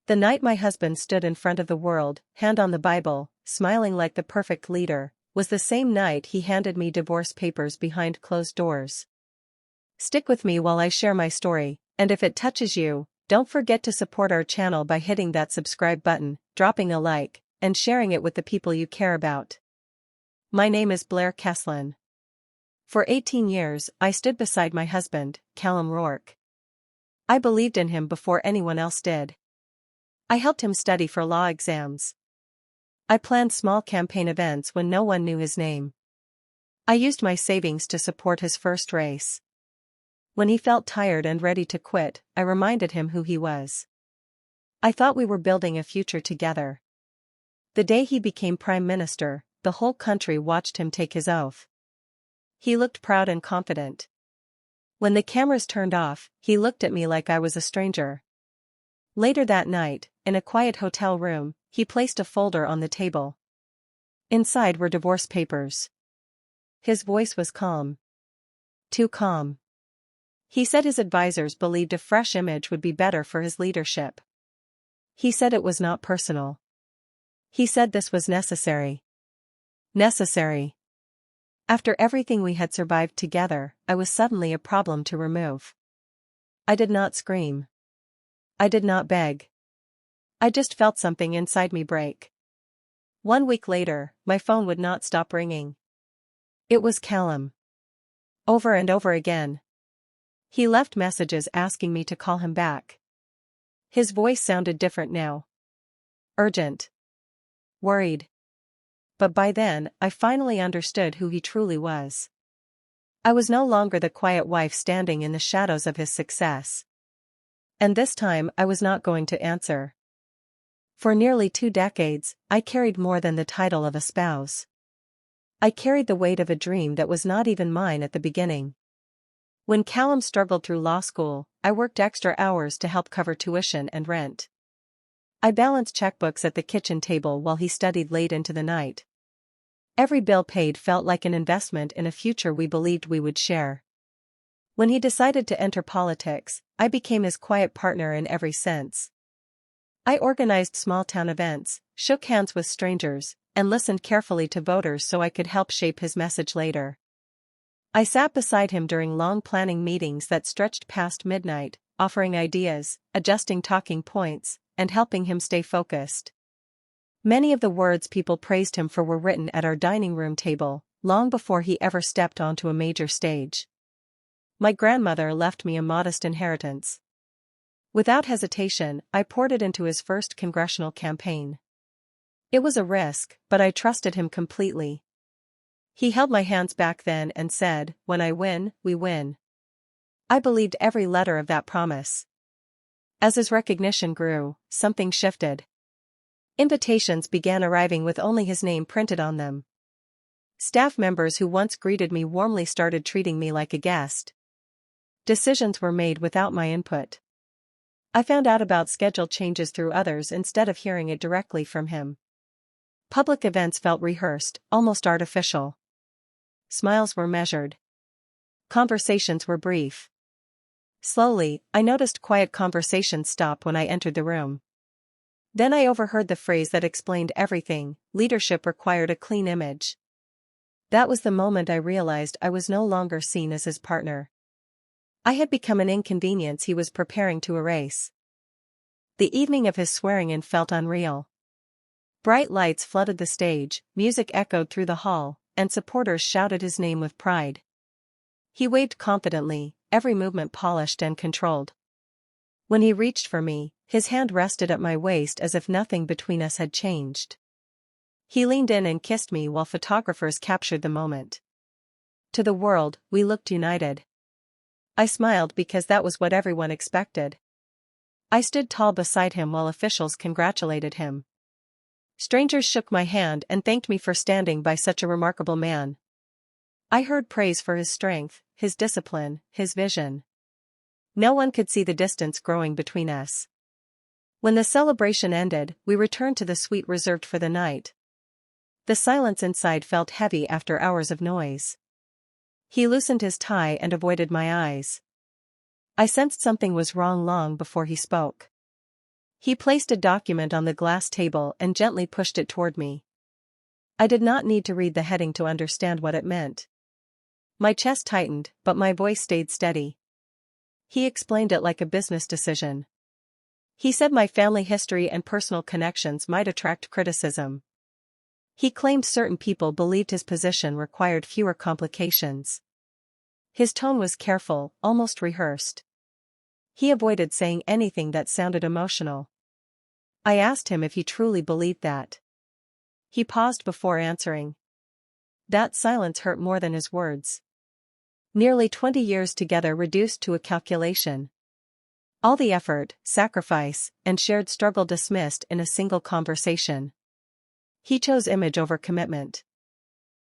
The night my husband stood in front of the world, hand on the Bible, smiling like the perfect leader, was the same night he handed me divorce papers behind closed doors. Stick with me while I share my story, and if it touches you, don't forget to support our channel by hitting that subscribe button, dropping a like, and sharing it with the people you care about. My name is Blair Kesslin. For 18 years, I stood beside my husband, Callum Rourke. I believed in him before anyone else did. I helped him study for law exams. I planned small campaign events when no one knew his name. I used my savings to support his first race. When he felt tired and ready to quit, I reminded him who he was. I thought we were building a future together. The day he became Prime Minister, the whole country watched him take his oath. He looked proud and confident. When the cameras turned off, he looked at me like I was a stranger. Later that night, in a quiet hotel room, he placed a folder on the table. Inside were divorce papers. His voice was calm. Too calm. He said his advisors believed a fresh image would be better for his leadership. He said it was not personal. He said this was necessary. Necessary. After everything we had survived together, I was suddenly a problem to remove. I did not scream. I did not beg. I just felt something inside me break. 1 week later, my phone would not stop ringing. It was Callum. Over and over again. He left messages asking me to call him back. His voice sounded different now. Urgent. Worried. But by then, I finally understood who he truly was. I was no longer the quiet wife standing in the shadows of his success. And this time I was not going to answer. For nearly 2 decades, I carried more than the title of a spouse. I carried the weight of a dream that was not even mine at the beginning. When Callum struggled through law school, I worked extra hours to help cover tuition and rent. I balanced checkbooks at the kitchen table while he studied late into the night. Every bill paid felt like an investment in a future we believed we would share. When he decided to enter politics, I became his quiet partner in every sense. I organized small-town events, shook hands with strangers, and listened carefully to voters so I could help shape his message later. I sat beside him during long planning meetings that stretched past midnight, offering ideas, adjusting talking points, and helping him stay focused. Many of the words people praised him for were written at our dining room table, long before he ever stepped onto a major stage. My grandmother left me a modest inheritance. Without hesitation, I poured it into his first congressional campaign. It was a risk, but I trusted him completely. He held my hands back then and said, "When I win, we win." I believed every letter of that promise. As his recognition grew, something shifted. Invitations began arriving with only his name printed on them. Staff members who once greeted me warmly started treating me like a guest. Decisions were made without my input. I found out about schedule changes through others instead of hearing it directly from him. Public events felt rehearsed, almost artificial. Smiles were measured. Conversations were brief. Slowly, I noticed quiet conversations stop when I entered the room. Then I overheard the phrase that explained everything: leadership required a clean image. That was the moment I realized I was no longer seen as his partner. I had become an inconvenience he was preparing to erase. The evening of his swearing-in felt unreal. Bright lights flooded the stage, music echoed through the hall, and supporters shouted his name with pride. He waved confidently, every movement polished and controlled. When he reached for me, his hand rested at my waist as if nothing between us had changed. He leaned in and kissed me while photographers captured the moment. To the world, we looked united. I smiled because that was what everyone expected. I stood tall beside him while officials congratulated him. Strangers shook my hand and thanked me for standing by such a remarkable man. I heard praise for his strength, his discipline, his vision. No one could see the distance growing between us. When the celebration ended, we returned to the suite reserved for the night. The silence inside felt heavy after hours of noise. He loosened his tie and avoided my eyes. I sensed something was wrong long before he spoke. He placed a document on the glass table and gently pushed it toward me. I did not need to read the heading to understand what it meant. My chest tightened, but my voice stayed steady. He explained it like a business decision. He said my family history and personal connections might attract criticism. He claimed certain people believed his position required fewer complications. His tone was careful, almost rehearsed. He avoided saying anything that sounded emotional. I asked him if he truly believed that. He paused before answering. That silence hurt more than his words. Nearly 20 years together reduced to a calculation. All the effort, sacrifice, and shared struggle dismissed in a single conversation. He chose image over commitment.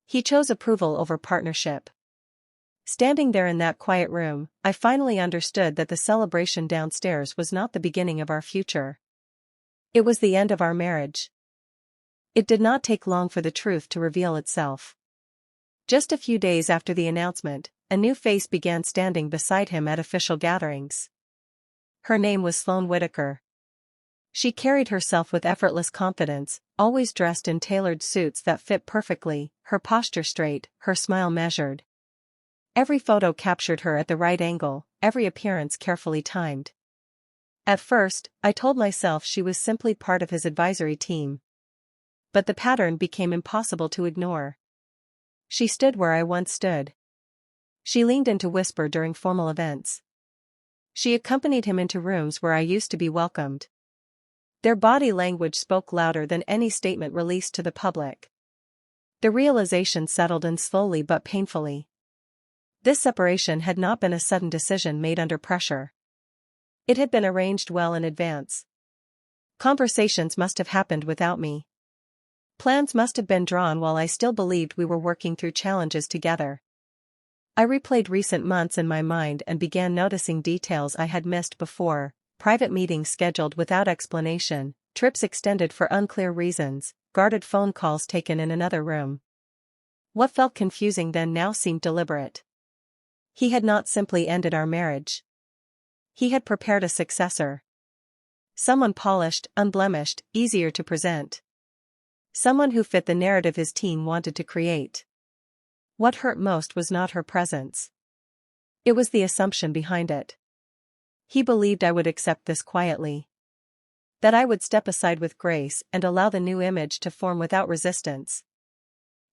He chose approval over partnership. Standing there in that quiet room, I finally understood that the celebration downstairs was not the beginning of our future. It was the end of our marriage. It did not take long for the truth to reveal itself. Just a few days after the announcement, a new face began standing beside him at official gatherings. Her name was Sloane Whitaker. She carried herself with effortless confidence, always dressed in tailored suits that fit perfectly, her posture straight, her smile measured. Every photo captured her at the right angle, every appearance carefully timed. At first, I told myself she was simply part of his advisory team. But the pattern became impossible to ignore. She stood where I once stood. She leaned in to whisper during formal events. She accompanied him into rooms where I used to be welcomed. Their body language spoke louder than any statement released to the public. The realization settled in slowly but painfully. This separation had not been a sudden decision made under pressure. It had been arranged well in advance. Conversations must have happened without me. Plans must have been drawn while I still believed we were working through challenges together. I replayed recent months in my mind and began noticing details I had missed before: private meetings scheduled without explanation, trips extended for unclear reasons, guarded phone calls taken in another room. What felt confusing then now seemed deliberate. He had not simply ended our marriage. He had prepared a successor. Someone polished, unblemished, easier to present. Someone who fit the narrative his team wanted to create. What hurt most was not her presence. It was the assumption behind it. He believed I would accept this quietly. That I would step aside with grace and allow the new image to form without resistance.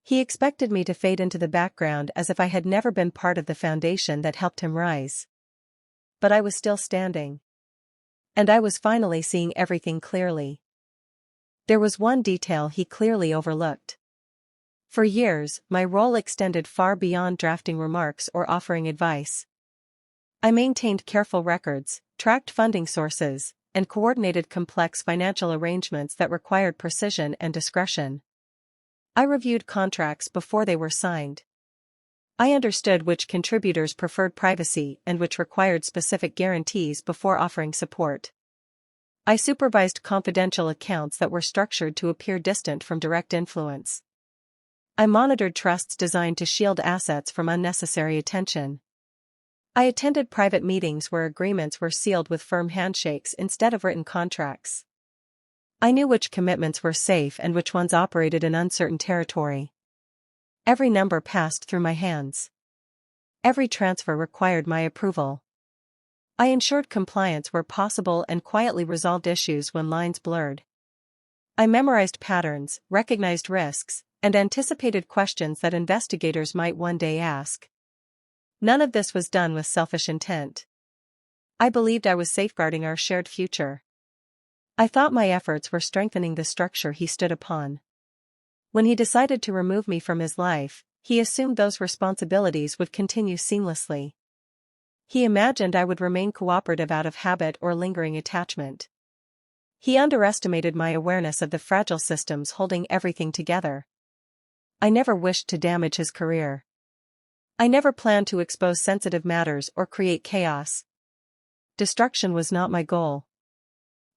He expected me to fade into the background as if I had never been part of the foundation that helped him rise. But I was still standing. And I was finally seeing everything clearly. There was one detail he clearly overlooked. For years, my role extended far beyond drafting remarks or offering advice. I maintained careful records, tracked funding sources, and coordinated complex financial arrangements that required precision and discretion. I reviewed contracts before they were signed. I understood which contributors preferred privacy and which required specific guarantees before offering support. I supervised confidential accounts that were structured to appear distant from direct influence. I monitored trusts designed to shield assets from unnecessary attention. I attended private meetings where agreements were sealed with firm handshakes instead of written contracts. I knew which commitments were safe and which ones operated in uncertain territory. Every number passed through my hands. Every transfer required my approval. I ensured compliance where possible and quietly resolved issues when lines blurred. I memorized patterns, recognized risks, and anticipated questions that investigators might one day ask. None of this was done with selfish intent. I believed I was safeguarding our shared future. I thought my efforts were strengthening the structure he stood upon. When he decided to remove me from his life, he assumed those responsibilities would continue seamlessly. He imagined I would remain cooperative out of habit or lingering attachment. He underestimated my awareness of the fragile systems holding everything together. I never wished to damage his career. I never planned to expose sensitive matters or create chaos. Destruction was not my goal.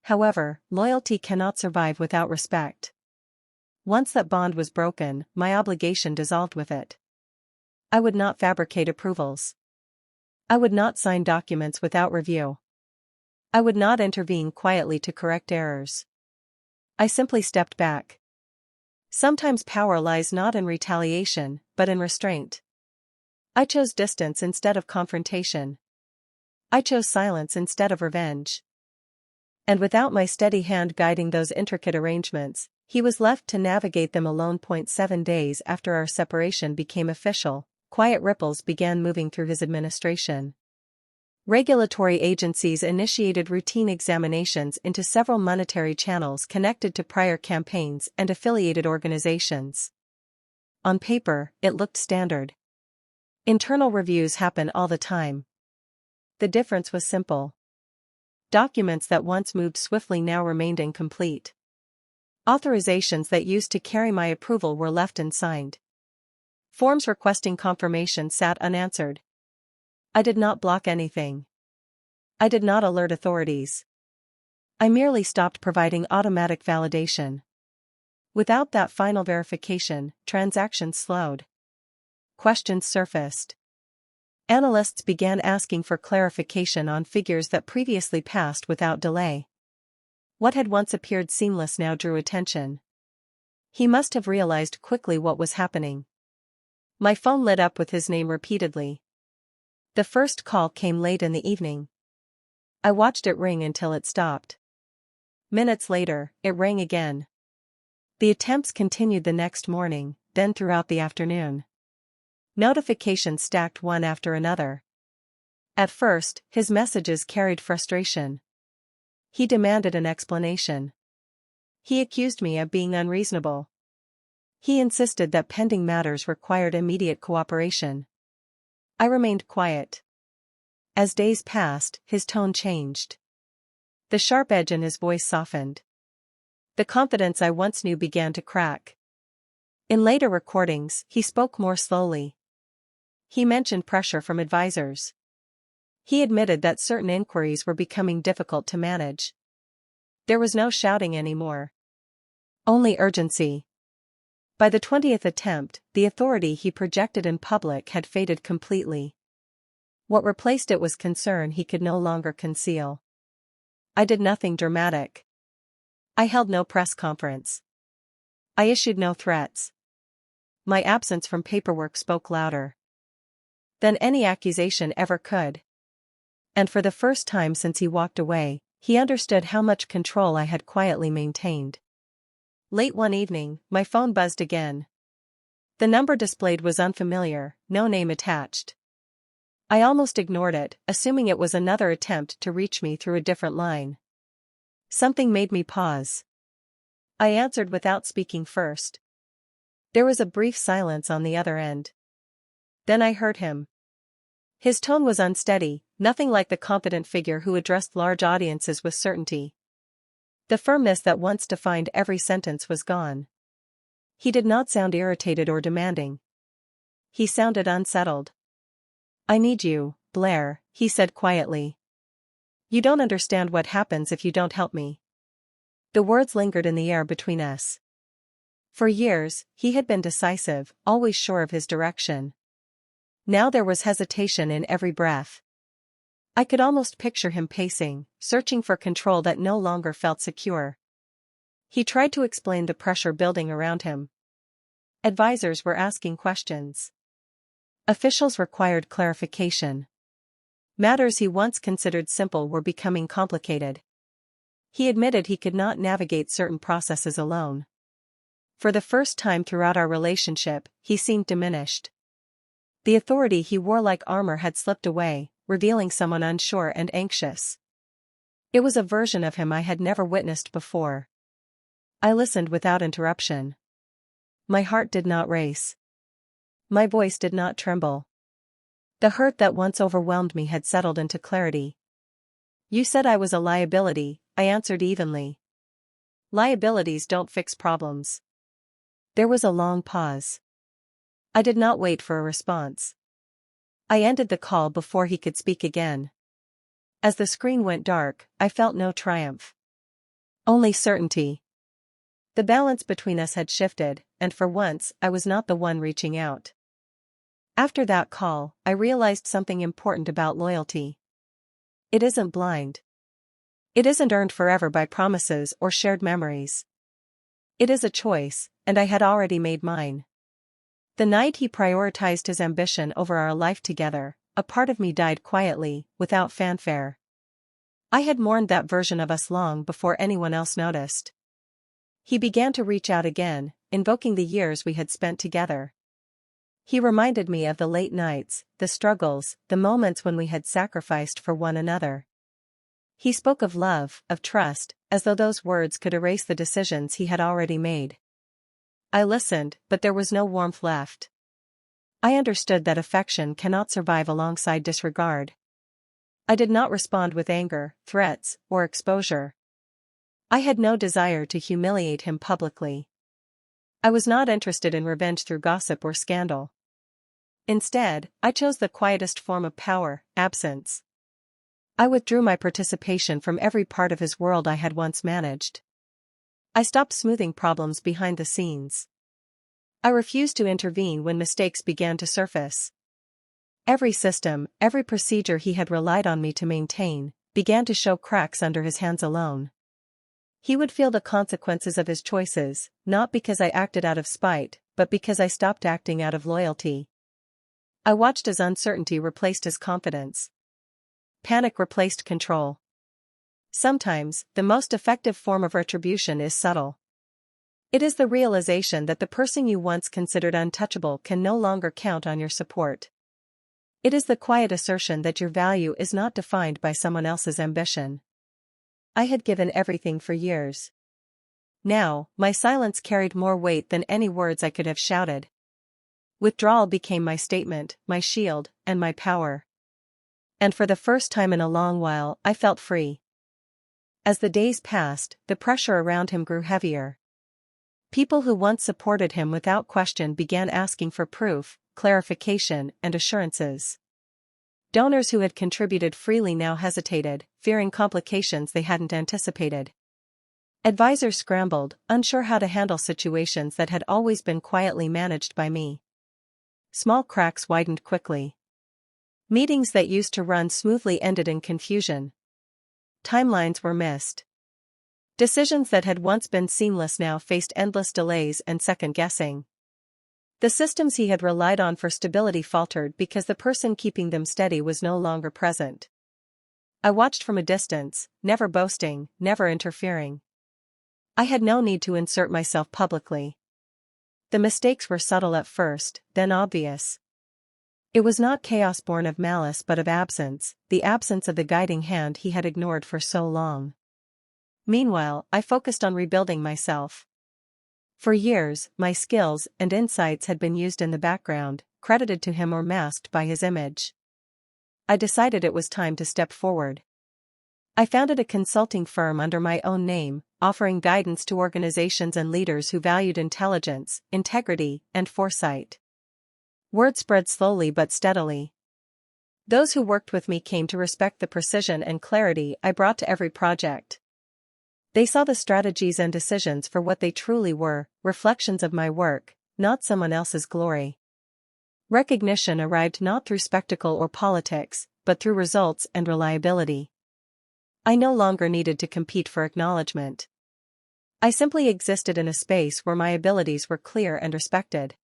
However, loyalty cannot survive without respect. Once that bond was broken, my obligation dissolved with it. I would not fabricate approvals. I would not sign documents without review. I would not intervene quietly to correct errors. I simply stepped back. Sometimes power lies not in retaliation, but in restraint. I chose distance instead of confrontation. I chose silence instead of revenge. And without my steady hand guiding those intricate arrangements, he was left to navigate them alone. 7 days after our separation became official, quiet ripples began moving through his administration. Regulatory agencies initiated routine examinations into several monetary channels connected to prior campaigns and affiliated organizations. On paper, it looked standard. Internal reviews happen all the time. The difference was simple. Documents that once moved swiftly now remained incomplete. Authorizations that used to carry my approval were left unsigned. Forms requesting confirmation sat unanswered. I did not block anything. I did not alert authorities. I merely stopped providing automatic validation. Without that final verification, transactions slowed. Questions surfaced. Analysts began asking for clarification on figures that previously passed without delay. What had once appeared seamless now drew attention. He must have realized quickly what was happening. My phone lit up with his name repeatedly. The first call came late in the evening. I watched it ring until it stopped. Minutes later, it rang again. The attempts continued the next morning, then throughout the afternoon. Notifications stacked one after another. At first, his messages carried frustration. He demanded an explanation. He accused me of being unreasonable. He insisted that pending matters required immediate cooperation. I remained quiet. As days passed, his tone changed. The sharp edge in his voice softened. The confidence I once knew began to crack. In later recordings, he spoke more slowly. He mentioned pressure from advisors. He admitted that certain inquiries were becoming difficult to manage. There was no shouting anymore. Only urgency. By the 20th attempt, the authority he projected in public had faded completely. What replaced it was concern he could no longer conceal. I did nothing dramatic. I held no press conference. I issued no threats. My absence from paperwork spoke louder than any accusation ever could. And for the first time since he walked away, he understood how much control I had quietly maintained. Late one evening, my phone buzzed again. The number displayed was unfamiliar, no name attached. I almost ignored it, assuming it was another attempt to reach me through a different line. Something made me pause. I answered without speaking first. There was a brief silence on the other end. Then I heard him. His tone was unsteady, nothing like the competent figure who addressed large audiences with certainty. The firmness that once defined every sentence was gone. He did not sound irritated or demanding. He sounded unsettled. "I need you, Blair," he said quietly. "You don't understand what happens if you don't help me." The words lingered in the air between us. For years, he had been decisive, always sure of his direction. Now there was hesitation in every breath. I could almost picture him pacing, searching for control that no longer felt secure. He tried to explain the pressure building around him. Advisors were asking questions. Officials required clarification. Matters he once considered simple were becoming complicated. He admitted he could not navigate certain processes alone. For the first time throughout our relationship, he seemed diminished. The authority he wore like armor had slipped away, revealing someone unsure and anxious. It was a version of him I had never witnessed before. I listened without interruption. My heart did not race. My voice did not tremble. The hurt that once overwhelmed me had settled into clarity. "You said I was a liability," I answered evenly. "Liabilities don't fix problems." There was a long pause. I did not wait for a response. I ended the call before he could speak again. As the screen went dark, I felt no triumph. Only certainty. The balance between us had shifted, and for once, I was not the one reaching out. After that call, I realized something important about loyalty. It isn't blind. It isn't earned forever by promises or shared memories. It is a choice, and I had already made mine. The night he prioritized his ambition over our life together, a part of me died quietly, without fanfare. I had mourned that version of us long before anyone else noticed. He began to reach out again, invoking the years we had spent together. He reminded me of the late nights, the struggles, the moments when we had sacrificed for one another. He spoke of love, of trust, as though those words could erase the decisions he had already made. I listened, but there was no warmth left. I understood that affection cannot survive alongside disregard. I did not respond with anger, threats, or exposure. I had no desire to humiliate him publicly. I was not interested in revenge through gossip or scandal. Instead, I chose the quietest form of power, absence. I withdrew my participation from every part of his world I had once managed. I stopped smoothing problems behind the scenes. I refused to intervene when mistakes began to surface. Every system, every procedure he had relied on me to maintain, began to show cracks under his hands alone. He would feel the consequences of his choices, not because I acted out of spite, but because I stopped acting out of loyalty. I watched as uncertainty replaced his confidence. Panic replaced control. Sometimes, the most effective form of retribution is subtle. It is the realization that the person you once considered untouchable can no longer count on your support. It is the quiet assertion that your value is not defined by someone else's ambition. I had given everything for years. Now, my silence carried more weight than any words I could have shouted. Withdrawal became my statement, my shield, and my power. And for the first time in a long while, I felt free. As the days passed, the pressure around him grew heavier. People who once supported him without question began asking for proof, clarification, and assurances. Donors who had contributed freely now hesitated, fearing complications they hadn't anticipated. Advisors scrambled, unsure how to handle situations that had always been quietly managed by me. Small cracks widened quickly. Meetings that used to run smoothly ended in confusion. Timelines were missed. Decisions that had once been seamless now faced endless delays and second-guessing. The systems he had relied on for stability faltered because the person keeping them steady was no longer present. I watched from a distance, never boasting, never interfering. I had no need to insert myself publicly. The mistakes were subtle at first, then obvious. It was not chaos born of malice but of absence, the absence of the guiding hand he had ignored for so long. Meanwhile, I focused on rebuilding myself. For years, my skills and insights had been used in the background, credited to him or masked by his image. I decided it was time to step forward. I founded a consulting firm under my own name, offering guidance to organizations and leaders who valued intelligence, integrity, and foresight. Word spread slowly but steadily. Those who worked with me came to respect the precision and clarity I brought to every project. They saw the strategies and decisions for what they truly were, reflections of my work, not someone else's glory. Recognition arrived not through spectacle or politics, but through results and reliability. I no longer needed to compete for acknowledgement. I simply existed in a space where my abilities were clear and respected.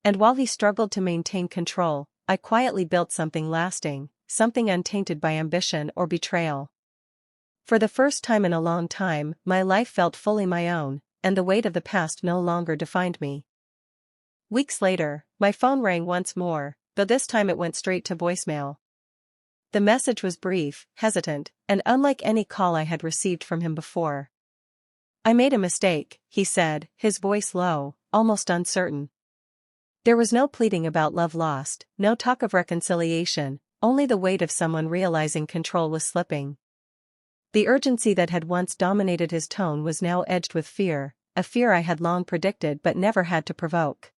And while he struggled to maintain control, I quietly built something lasting, something untainted by ambition or betrayal. For the first time in a long time, my life felt fully my own, and the weight of the past no longer defined me. Weeks later, my phone rang once more, though this time it went straight to voicemail. The message was brief, hesitant, and unlike any call I had received from him before. "I made a mistake," he said, his voice low, almost uncertain. There was no pleading about love lost, no talk of reconciliation, only the weight of someone realizing control was slipping. The urgency that had once dominated his tone was now edged with fear, a fear I had long predicted but never had to provoke.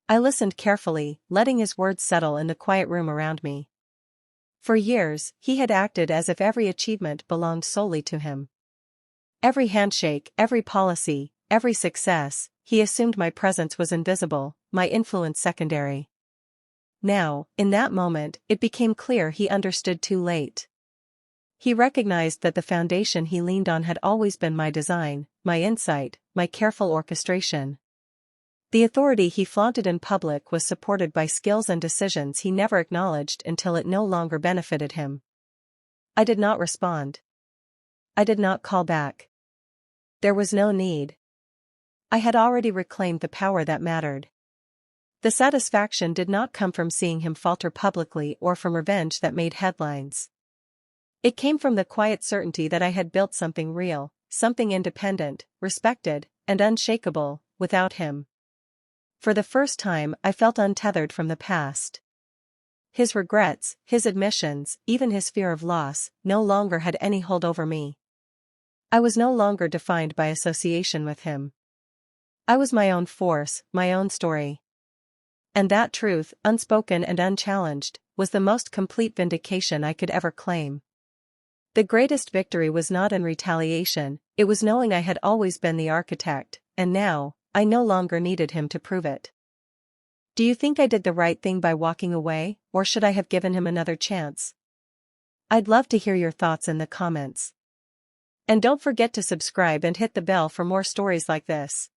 I listened carefully, letting his words settle in the quiet room around me. For years, he had acted as if every achievement belonged solely to him. Every handshake, every policy, every success, he assumed my presence was invisible, my influence secondary. Now, in that moment, it became clear he understood too late. He recognized that the foundation he leaned on had always been my design, my insight, my careful orchestration. The authority he flaunted in public was supported by skills and decisions he never acknowledged until it no longer benefited him. I did not respond. I did not call back. There was no need. I had already reclaimed the power that mattered. The satisfaction did not come from seeing him falter publicly or from revenge that made headlines. It came from the quiet certainty that I had built something real, something independent, respected, and unshakable, without him. For the first time, I felt untethered from the past. His regrets, his admissions, even his fear of loss, no longer had any hold over me. I was no longer defined by association with him. I was my own force, my own story. And that truth, unspoken and unchallenged, was the most complete vindication I could ever claim. The greatest victory was not in retaliation, it was knowing I had always been the architect, and now, I no longer needed him to prove it. Do you think I did the right thing by walking away, or should I have given him another chance? I'd love to hear your thoughts in the comments. And don't forget to subscribe and hit the bell for more stories like this.